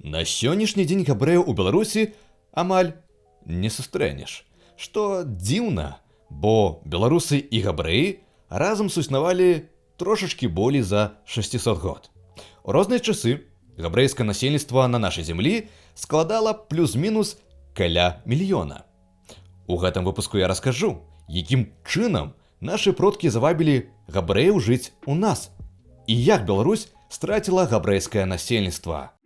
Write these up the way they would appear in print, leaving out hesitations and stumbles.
На сённяшні дзень габрэяў у Беларусі амаль не сустрэнеш. Што дзіўна, бо беларусы і габрэі разам суснавалі трошачкі болей за 600 год. У розныя часы габрэйскае насельніцтва на нашай зямлі складала плюс-мінус каля мільёна. У гэтым выпуску я раскажу, якім чынам нашы продкі завабілі габрэяў жыць у нас і як Беларусь страціла габрэйскае насельніцтва.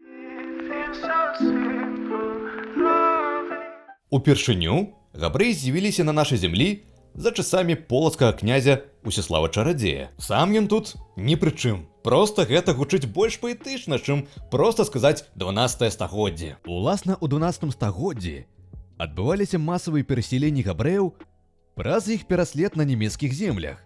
Упершыню габрэі з'явіліся на нашай зямлі за часамі полацкага князя Усіслава Чарадзея. Сам ён тут ні пры чым. Проста гэта гучыць больш паэтычна, чым проста сказаць 12 стагоддзе. Уласна, у 12 стагоддзі адбываліся масавыя перасяленні габрэяў праз іх пераслед на нямецкіх землях.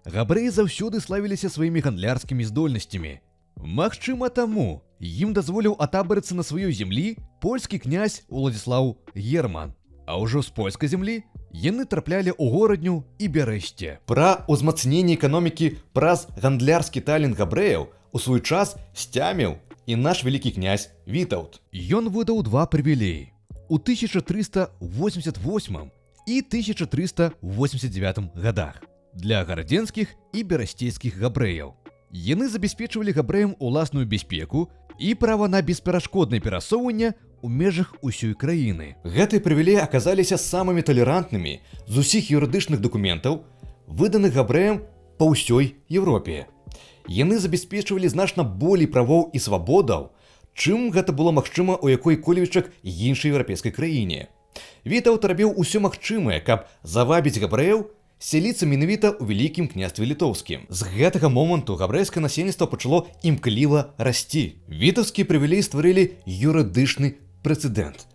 Габрэі заўсёды славіліся сваімі гандлярскімі здольнасцямі. Магчыма, таму ім дазволіў атабарыцца на сваёй зямлі польскі князь Уладзіслаў Герман. А ўжо з польскай зямлі яны траплялі ў горадню і Бярэшце. Пра ўзмацненне эканомікі праз гандлярскі талент габрэяў у свой час сцяміў і наш вялікі князь Вітаўт. Ён выдаў два прывілеі. У 1388 і 1389 гадах для гарадзенскіх і берасцейскіх габрэяў. Яны забяспечвалі габрэям уласную бяспеку і права на бесперашкоднае перасоўванне у межах усёй краіны. Гэтыя прывілеі аказаліся самымі талерантнымі з усіх юрыдычных дакументаў, выданых габрэям па ўсёй Еўропе. Яны забяспечвалі значна болей правоў і свабодаў, чым гэта было магчыма ў якой-колечак іншай еўрапейскай краіне. Вітаўт рабіў усё магчымае, каб завабіць габрэяў селіцца менавіта ў вялікім княстве літоўскім. З гэтага моманту габрэйскае насельніцтва пачало імкліва расці. Вітаўскія прывілеі стварылі юрыдычны прэцэдэнт,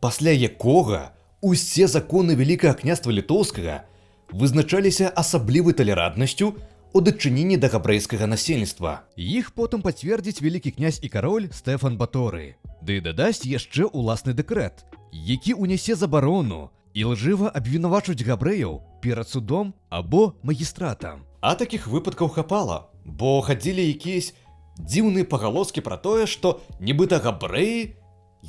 пасля якога усе законы вялікага княства літоўскага вызначаліся асаблівай талерантнасцю у дачыненні да габрэйскага насельніцтва. Іх потым пацвердзіць вялікі князь і кароль Стэфан Баторый, ды дадасць яшчэ ўласны дэкрэт, які ўнясе забарону і лжыва абвінавачваць габрэяў перад судом або магістратам. А такіх выпадкаў хапала, бо хадзілі якісь дзіўныя пагалоскі пра тое, што нібыта габрэі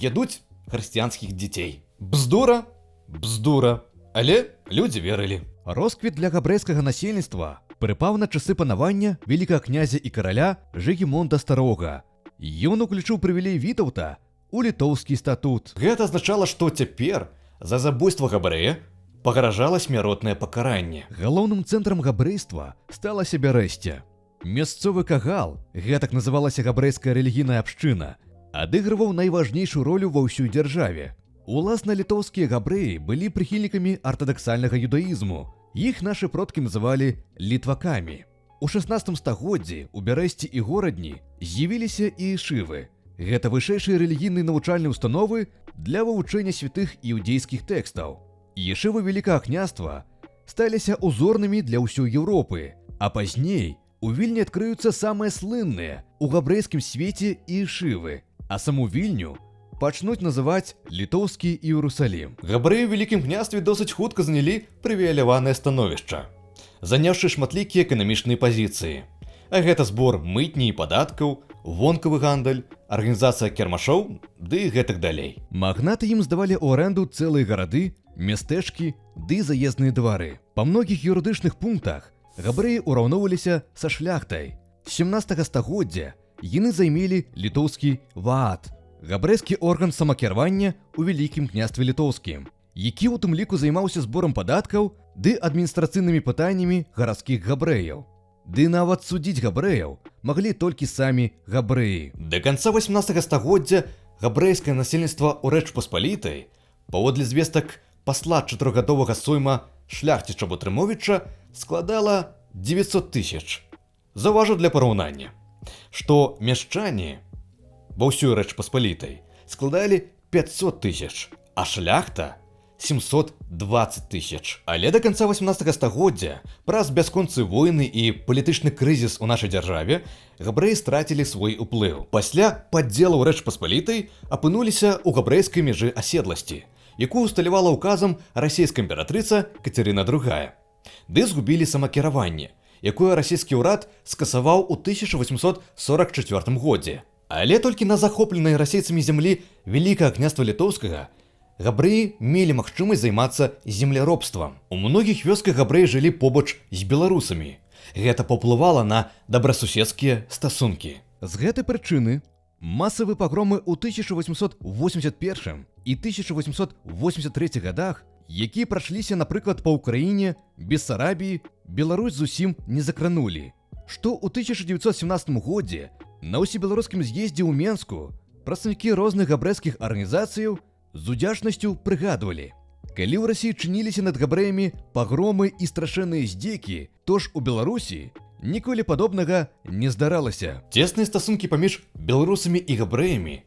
ядуць хрысціянскіх дзяцей. Бздура, бздура, але людзі верылі. Росквіт для габрэйскага насельніцтва прыпаў на часы панавання вялікага князя і караля Жыгімонта Старога. Ён уключыў прывілей Вітаўта у літоўскі статут. Гэта азначала, што цяпер за забойства габрэя пагражала смяротнае пакаранне. Галоўным цэнтрам габрэйства сталася Бярэшце. Мясцовы кагал, гэтак называлася габрэйская рэлігійная абшчына, адыгрываў найважнейшую ролю ва ўсёй дзяржаве. Уласна літоўскія габрэі былі прыхільнікамі артадаксальнага юдаізму. Іх нашы продкі называлі літвакамі. У 16 стагоддзі ў Бярэшце і горадні з'явіліся і ешывы. Гэта вышэйшыя рэлігійныя навучальныя установы для вывучэння святых іўдзейскіх тэкстаў. Ешывы вялікага княства сталіся узорнымі для ўсёй Еўропы, а пазней у Вільні адкрыюцца самыя слынныя у габрэйскім свеце ешывы, а саму Вільню пачнуць называць літоўскі Іерусалім. Габрэі ў вялікім княстве досыць хутка занялі прывілеяванае становішча, заняўшы шматлікія эканамічныя пазіцыі. А гэта збор мытні і падаткаў, вонкавы гандаль, арганізацыя кірмашоў ды гэтак далей. Магнаты ім здавалі ў арэнду цэлыя гарады, мястэчкі ды заездныя двары. Па многіх юрыдычных пунктах габрэі ўраўноўваліся са шляхтай. З 17 стагоддзя яны займелі літоўскі ваат, габрэйскі орган самакіравання ў вялікім княстве літоўскім, які ў тым ліку займаўся зборам падаткаў ды адміністрацыйнымі пытаннямі гарадскіх габрэяў. Ды нават судзіць габрэяў маглі толькі самі габрэі. Да канца 18 стагоддзя габрэйскае насельніцтва ў Рэч Паспалітай, паводле звестак пасла 4гадовага сойма шляхціча Бутрымовіча, складала 900 000. Заўважу для параўнання, што мяшчане ва ўсёй Рэч Паспалітай складалі 500 000, а шляхта 720 000. Але да канца 18 стагоддзя праз бясконцыя войны і палітычны крызіс у нашай дзяржаве габрэі страцілі свой уплыў. Пасля падзелу Рэч Паспалітай апынуліся ў габрэйскай мяжы аседласці, якую усталявала указам расійская імператрыца Кацярына II. Ды згубілі самакіраванне, якое расійскі ўрад скасаваў у 1844 годзе. Але толькі на захопленай расейцамі зямлі Вялікага княства літоўскага габрэі мелі магчымасць займацца земляробствам. У многіх вёсках габрэі жылі побач з беларусамі. Гэта паўплывала на добрасуседскія стасункі. З гэтай прычыны масавыя пагромы ў 1881 і 1883 гадах, якія прашліся, напрыклад, па ўкраіне, Бессарабіі, Беларусь зусім не закранулі. Што ў 1917 годзе на ўсебеларускім з'ездзе ў Менску прадстаўнікі розных габрэйскіх арганізацыяў з удзячнасцю прыгадвалі: калі ў Расіі чыніліся над габрэямі пагромы і страшэнныя здзекі, то ж у Беларусі ніколі падобнага не здаралася. Цесныя стасункі паміж беларусамі і габрэямі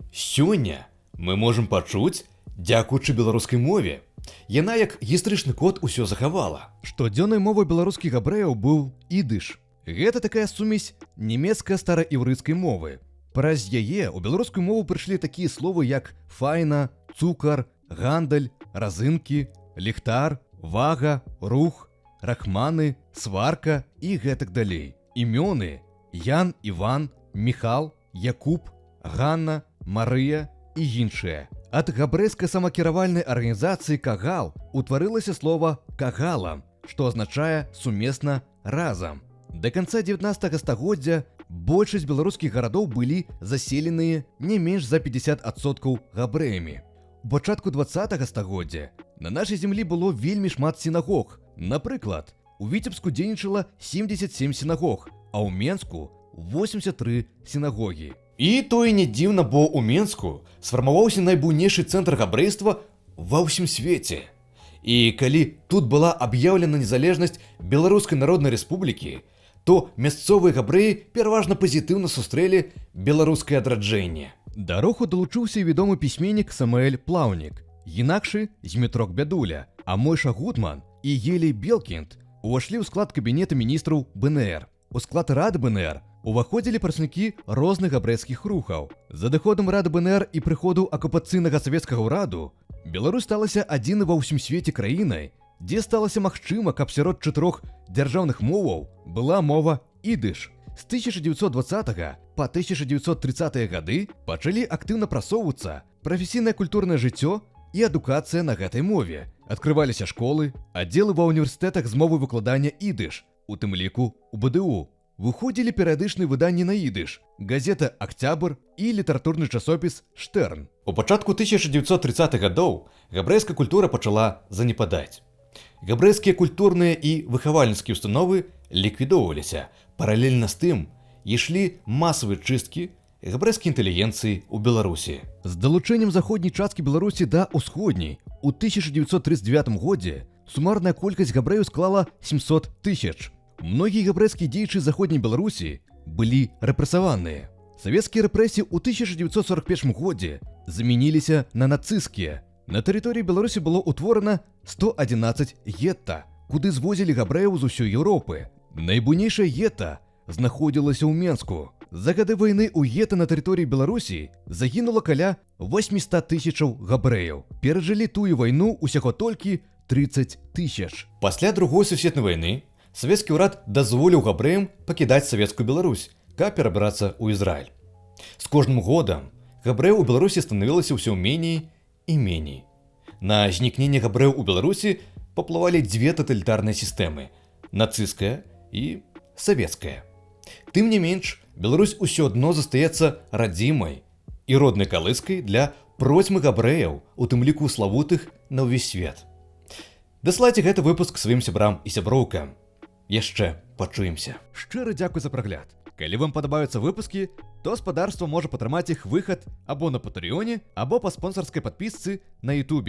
сёння мы можам пачуць дзякуючы беларускай мове. Яна як гістарычны код усё захавала. Штодзённай мовай беларускіх габрэяў быў ідыш. Гэта такая сумесь нямецка-стараіўрыцкай мовы. Праз яе ў беларускую мову прыйшлі такія словы, як файна, цукар, гандаль, разынкі, ліхтар, вага, рух, рахманы, сварка і гэтак далей. Імёны: Ян, Іван, Міхал, Якуб, Ганна, Марыя і іншыя. Ад габрэйскай самакіравальнай арганізацыі «Кагал» утварылася слова «кагалам», што азначае сумесна «разам». Да канца 19 стагоддзя большасць беларускіх гарадоў былі заселеныя не менш за 50% габрэямі. У пачатку 20 стагоддзя на нашай зямлі было вельмі шмат сінагог. Напрыклад, у Віцебску дзейнічала 77 сінагог, а ў Менску 83 сінагогі. І тое не дзіўна, бо ў Менску сфармаваўся найбуйнейшы цэнтр габрэйства ва ўсім свеце. І калі тут была аб'яўлена незалежнасць Беларускай Народнай Рэспублікі, то мясцовыя габрэі пераважна пазітыўна сустрэлі беларускае адраджэнне. Да руху далучыўся і вядомы пісьменнік Самуэль Плаўнік, інакшы Змітрок Бядуля, а Мойша Гудман і Елей Белкінд увашлі ў склад кабінета міністраў БНР. У склад Рады БНР уваходзілі прадстаўнікі розных габрэйскіх рухаў. З адыходам Рады БНР і прыходу акупацыйнага савецкага ўраду Беларусь сталася адзінай ва ўсім свеце краінай, дзе сталася магчыма, каб сярод 4 дзяржаўных моваў была мова ідыш. З 1920 па 1930 гады пачалі актыўна прасоўвацца прафесійнае культурнае жыццё і адукацыя на гэтай мове. Адкрываліся школы, аддзелы ва універсітэтах з мовы выкладання ідыш, у тым ліку у БДУ. Выходзілі перыядычныя выданні на ідыш, газета «Акцябр» і літаратурны часопіс «Штэрн». У пачатку 1930-х гадоў габрэйская культура пачала занепадаць. Габрэйскія культурныя і выхавальніцкія установы ліквідоўваліся. Паралельна з тым ішлі масавыя чысткі габрэйскай інтэлігенцыі ў Беларусі. З далучэннем заходняй часткі Беларусі да ўсходняй у 1939 годзе сумарная колькасць габрэяў склала 700 000. Многія габрэйскія дзеячы заходняй Беларусі былі рэпрэсаваныя. Савецкія рэпрэсіі ў 1941 годзе замяніліся на нацысцкія. На тэрыторыі Беларусі было ўтворана 111 гетта, куды звозілі габрэяў з усёй Еўропы. Найбуйнейшае гетта знаходзілася ў Менску. За гады вайны ў гета на тэрыторыі Беларусі загінула каля 800 000 габрэяў. Перажылі тую вайну усяго толькі 30 000. Пасля Другой сусветнай вайны савецкі ўрад дазволіў габрэям пакідаць савецкую Беларусь, каб перабрацца ў Ізраіль. З кожным годам габрэяў у Беларусі станавілася ўсё меней і меней. На знікненне габрэяў у Беларусі паплывалі дзве таталітарныя сістэмы – нацысцкая і савецкая. Тым не менш, Беларусь усё адно застаецца радзімай і роднай калыскай для процьмы габрэяў, у тым ліку славутых на ўвесь свет. Даслайце гэты выпуск сваім сябрам і сяброўкам. Яшчэ пачуемся. Шчыры дзякуй за прагляд. Калі вам падабаюцца выпускі, то спадарства можа падтрымаць іх выхад або на Патрыёне, або па спонсарскай падпісцы на Ютубе.